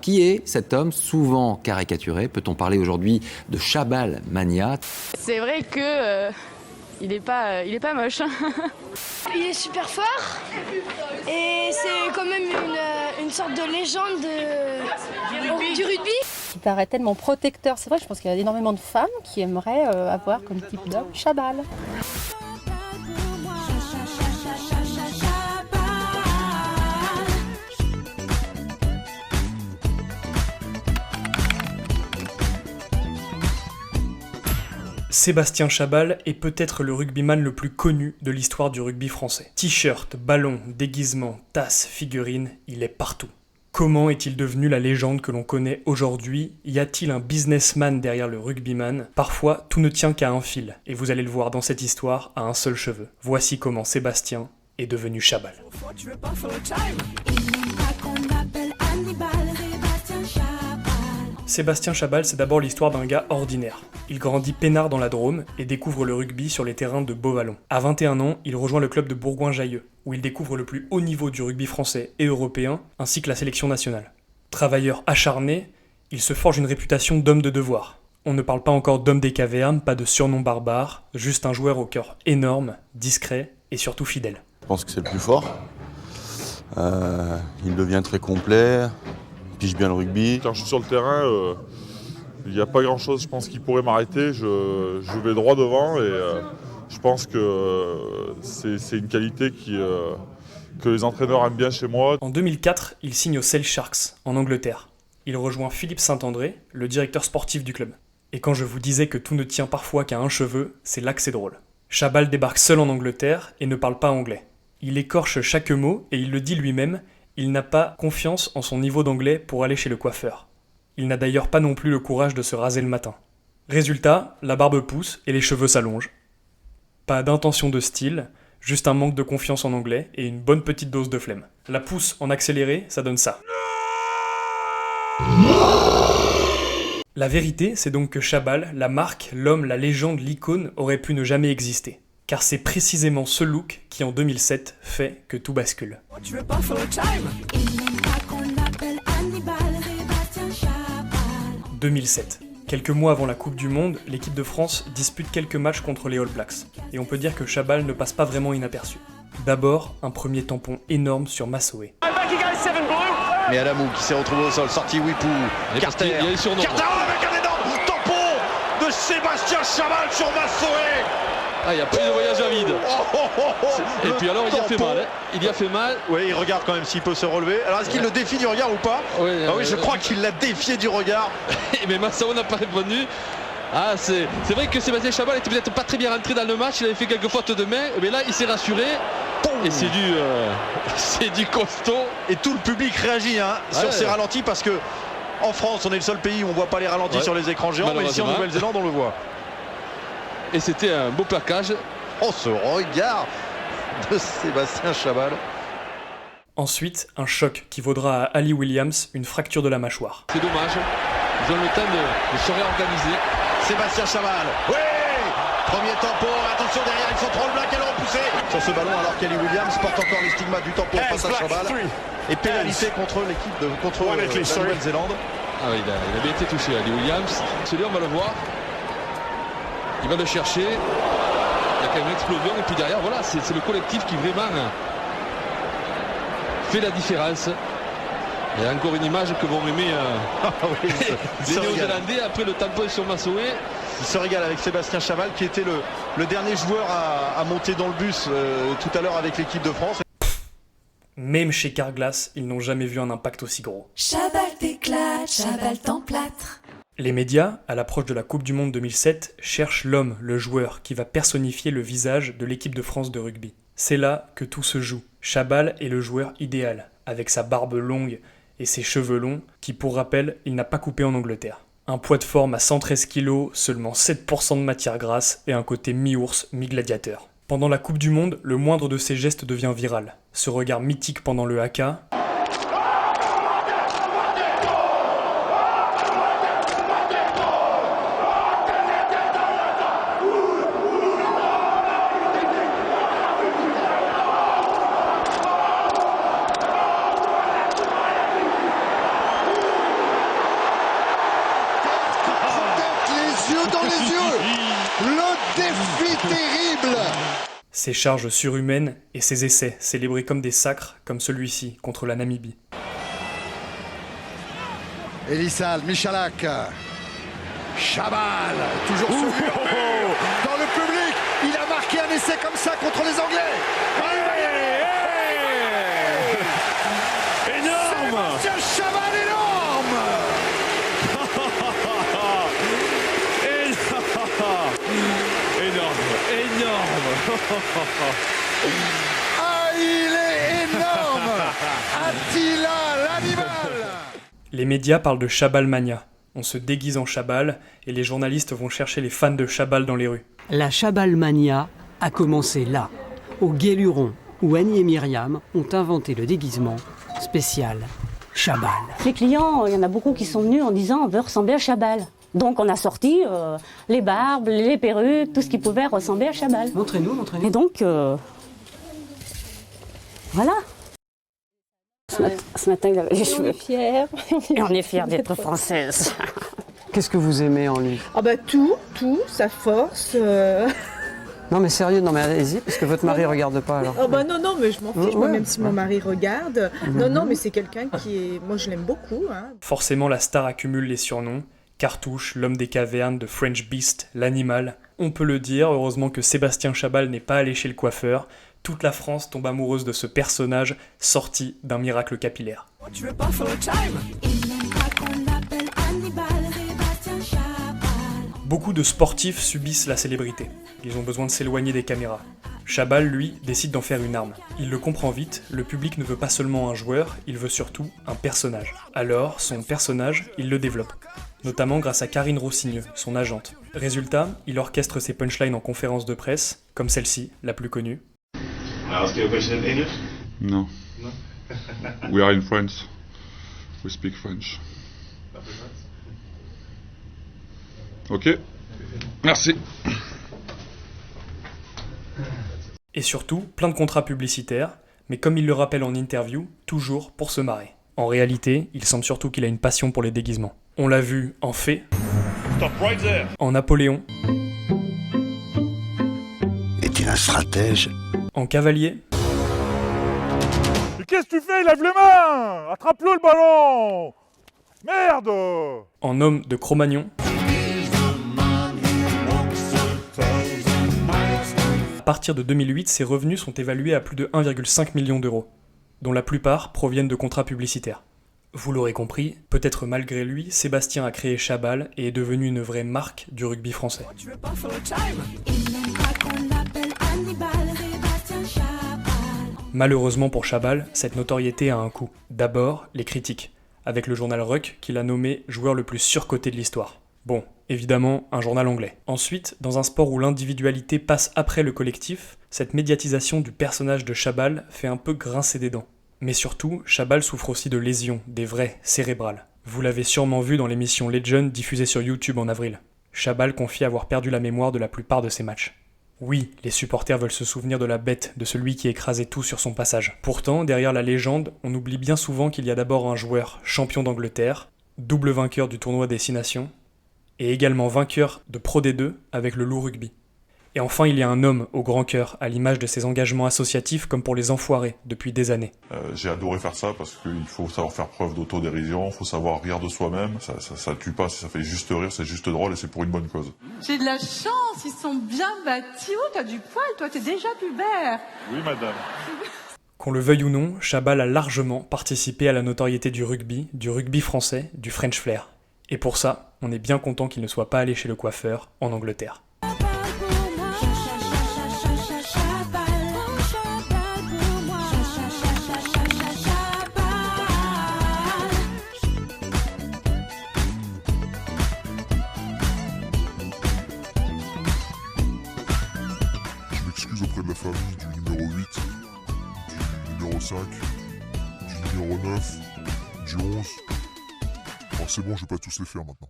Qui est cet homme souvent caricaturé? Peut-on parler aujourd'hui de Chabal Mania? C'est vrai que il est pas moche. Il est super fort et c'est quand même une sorte de légende du rugby. Il paraît tellement protecteur. C'est vrai, je pense qu'il y a énormément de femmes qui aimeraient avoir comme type d'homme Chabal. Sébastien Chabal est peut-être le rugbyman le plus connu de l'histoire du rugby français. T-shirt, ballon, déguisement, tasse, figurine, il est partout. Comment est-il devenu la légende que l'on connaît aujourd'hui? Y a-t-il un businessman derrière le rugbyman? Parfois, tout ne tient qu'à un fil, et vous allez le voir dans cette histoire, à un seul cheveu. Voici comment Sébastien est devenu Chabal. Sébastien Chabal, c'est d'abord l'histoire d'un gars ordinaire. Il grandit peinard dans la Drôme et découvre le rugby sur les terrains de Beauvallon. À 21 ans, il rejoint le club de Bourgoin-Jallieu, où il découvre le plus haut niveau du rugby français et européen, ainsi que la sélection nationale. Travailleur acharné, il se forge une réputation d'homme de devoir. On ne parle pas encore d'homme des cavernes, pas de surnom barbare, juste un joueur au cœur énorme, discret et surtout fidèle. Je pense que c'est le plus fort. Il devient très complet. Pige bien le rugby. Quand je suis sur le terrain, il n'y a pas grand-chose, je pense, qui pourrait m'arrêter. Je vais droit devant et je pense que c'est une qualité que les entraîneurs aiment bien chez moi. En 2004, il signe aux Sale Sharks, en Angleterre. Il rejoint Philippe Saint-André, le directeur sportif du club. Et quand je vous disais que tout ne tient parfois qu'à un cheveu, c'est là que c'est drôle. Chabal débarque seul en Angleterre et ne parle pas anglais. Il écorche chaque mot et il le dit lui-même. Il n'a pas confiance en son niveau d'anglais pour aller chez le coiffeur. Il n'a d'ailleurs pas non plus le courage de se raser le matin. Résultat, la barbe pousse et les cheveux s'allongent. Pas d'intention de style, juste un manque de confiance en anglais et une bonne petite dose de flemme. La pousse en accéléré, ça donne ça. La vérité, c'est donc que Chabal, la marque, l'homme, la légende, l'icône, aurait pu ne jamais exister. Car c'est précisément ce look qui, en 2007, fait que tout bascule. 2007. Quelques mois avant la Coupe du Monde, l'équipe de France dispute quelques matchs contre les All Blacks. Et on peut dire que Chabal ne passe pas vraiment inaperçu. D'abord, un premier tampon énorme sur Massoé. Mais Adamou qui s'est retrouvé au sol, sorti Wipou, Carter, avec un énorme tampon de Sébastien Chabal sur Massoé. Ah, il y a plus de voyage à vide. Et puis alors, il y a fait mal. Hein. Il y a fait mal. Oui, il regarde quand même s'il peut se relever. Alors, est-ce qu'il le défie du regard ou pas? Oui, je crois qu'il l'a défié du regard. Mais Massaou n'a pas répondu. Ah, c'est vrai que Sébastien Chabal était peut-être pas très bien rentré dans le match. Il avait fait quelques fautes de main. Mais là, il s'est rassuré. Et c'est du costaud. Et tout le public réagit sur ces ralentis parce que en France, on est le seul pays où on voit pas les ralentis sur les écrans géants. Mais ici, en Nouvelle-Zélande, on le voit. Et c'était un beau plaquage. Oh, ce regard de Sébastien Chabal. Ensuite, un choc qui vaudra à Ali Williams une fracture de la mâchoire. C'est dommage. Ils ont le temps de se réorganiser. Sébastien Chabal. Oui, premier tampon. Attention derrière, ils sont trop le black, elle est repoussée. Sur ce ballon, alors qu'Ali Williams porte encore les stigmates du tampon face à Chabal. Et pénalité contre l'équipe de la Nouvelle-Zélande. Ah oui, il a bien été touché, Ali Williams. Celui-là, on va le voir. Il va le chercher, il y a quand même une explosion et puis derrière voilà c'est le collectif qui vraiment fait la différence. Il y a encore une image que vont aimer les Néo-Zélandais après le tampon sur Massoé. Il se régale avec Sébastien Chabal qui était le dernier joueur à monter dans le bus tout à l'heure avec l'équipe de France. Même chez Carglass, ils n'ont jamais vu un impact aussi gros. Chabal t'éclate, Chabal t'emplâtre. Les médias, à l'approche de la Coupe du Monde 2007, cherchent l'homme, le joueur, qui va personnifier le visage de l'équipe de France de rugby. C'est là que tout se joue. Chabal est le joueur idéal, avec sa barbe longue et ses cheveux longs, qui pour rappel, il n'a pas coupé en Angleterre. Un poids de forme à 113 kg, seulement 7% de matière grasse et un côté mi-ours, mi-gladiateur. Pendant la Coupe du Monde, le moindre de ses gestes devient viral. Ce regard mythique pendant le haka, les yeux. Le défi terrible. Ses charges surhumaines et ses essais célébrés comme des sacres, comme celui-ci contre la Namibie. Elissal, Michalak, Chabal, toujours celui dans le public. Il a marqué un essai comme ça contre les Anglais. Énorme. Sébastien Chabal, énorme. Énorme. Ah, il est énorme. Attila, l'animal. Les médias parlent de Chabal Mania. On se déguise en Chabal et les journalistes vont chercher les fans de Chabal dans les rues. La Chabal Mania a commencé là, au Gué-Luron, où Annie et Myriam ont inventé le déguisement spécial Chabal. Les clients, il y en a beaucoup qui sont venus en disant on veut ressembler à Chabal. Donc on a sorti les barbes, les perruques, tout ce qui pouvait ressembler à Chabal. Montrez-nous. Et donc, voilà. Ce matin, il avait les cheveux. Fiers. Et on est fiers d'être françaises. Qu'est-ce que vous aimez en lui? Ah bah tout, sa force. Non mais sérieux, non mais allez-y, parce que votre mari regarde pas alors. Ah bah non, mais je m'en fiche, moi, même si mon mari regarde. Mhm. Non, mais c'est quelqu'un qui est... Moi, je l'aime beaucoup. Hein. Forcément, la star accumule les surnoms. Cartouche, l'homme des cavernes, de French Beast, l'animal. On peut le dire, heureusement que Sébastien Chabal n'est pas allé chez le coiffeur. Toute la France tombe amoureuse de ce personnage sorti d'un miracle capillaire. Tu veux pas faire le time? Il n'aime pas qu'on l'appelle Hannibal, Sébastien Chabal. Beaucoup de sportifs subissent la célébrité. Ils ont besoin de s'éloigner des caméras. Chabal, lui, décide d'en faire une arme. Il le comprend vite, le public ne veut pas seulement un joueur, il veut surtout un personnage. Alors, son personnage, il le développe. Notamment grâce à Karine Rossigneux, son agente. Résultat, il orchestre ses punchlines en conférence de presse, comme celle-ci, la plus connue. No. We are in France. We speak French. Ok. Merci. Et surtout, plein de contrats publicitaires, mais comme il le rappelle en interview, toujours pour se marrer. En réalité, il semble surtout qu'il a une passion pour les déguisements. On l'a vu en Fée, en Napoléon, Est-il un stratège? en Cavalier, Mais qu'est-ce que tu fais? Lève les mains! Attrape-le le ballon! Merde! en homme de Cro-Magnon. À partir de 2008, ses revenus sont évalués à plus de 1,5 million d'euros, dont la plupart proviennent de contrats publicitaires. Vous l'aurez compris, peut-être malgré lui, Sébastien a créé Chabal et est devenu une vraie marque du rugby français. Tu veux pas faire le time? Il n'aime pas qu'on l'appelle Hannibal, Sébastien Chabal. Malheureusement pour Chabal, cette notoriété a un coût. D'abord, les critiques, avec le journal Ruck qui l'a nommé joueur le plus surcoté de l'histoire. Bon, évidemment, un journal anglais. Ensuite, dans un sport où l'individualité passe après le collectif, cette médiatisation du personnage de Chabal fait un peu grincer des dents. Mais surtout, Chabal souffre aussi de lésions, des vraies, cérébrales. Vous l'avez sûrement vu dans l'émission Legend diffusée sur YouTube en avril. Chabal confie avoir perdu la mémoire de la plupart de ses matchs. Oui, les supporters veulent se souvenir de la bête, de celui qui écrasait tout sur son passage. Pourtant, derrière la légende, on oublie bien souvent qu'il y a d'abord un joueur champion d'Angleterre, double vainqueur du tournoi des 6 nations, et également vainqueur de Pro D2 avec le Loup Rugby. Et enfin, il y a un homme au grand cœur, à l'image de ses engagements associatifs comme pour les Enfoirés, depuis des années. J'ai adoré faire ça parce qu'il faut savoir faire preuve d'autodérision, il faut savoir rire de soi-même, ça tue pas, ça fait juste rire, c'est juste drôle et c'est pour une bonne cause. J'ai de la chance, ils sont bien bâtis. Oh, t'as du poil, toi, t'es déjà pubère. Oui, madame. Qu'on le veuille ou non, Chabal a largement participé à la notoriété du rugby français, du French Flair. Et pour ça, on est bien content qu'il ne soit pas allé chez le coiffeur en Angleterre. Je m'excuse auprès de la famille du numéro 8, du numéro 5, du numéro 9, du 11. Alors c'est bon, je vais pas tous les faire maintenant.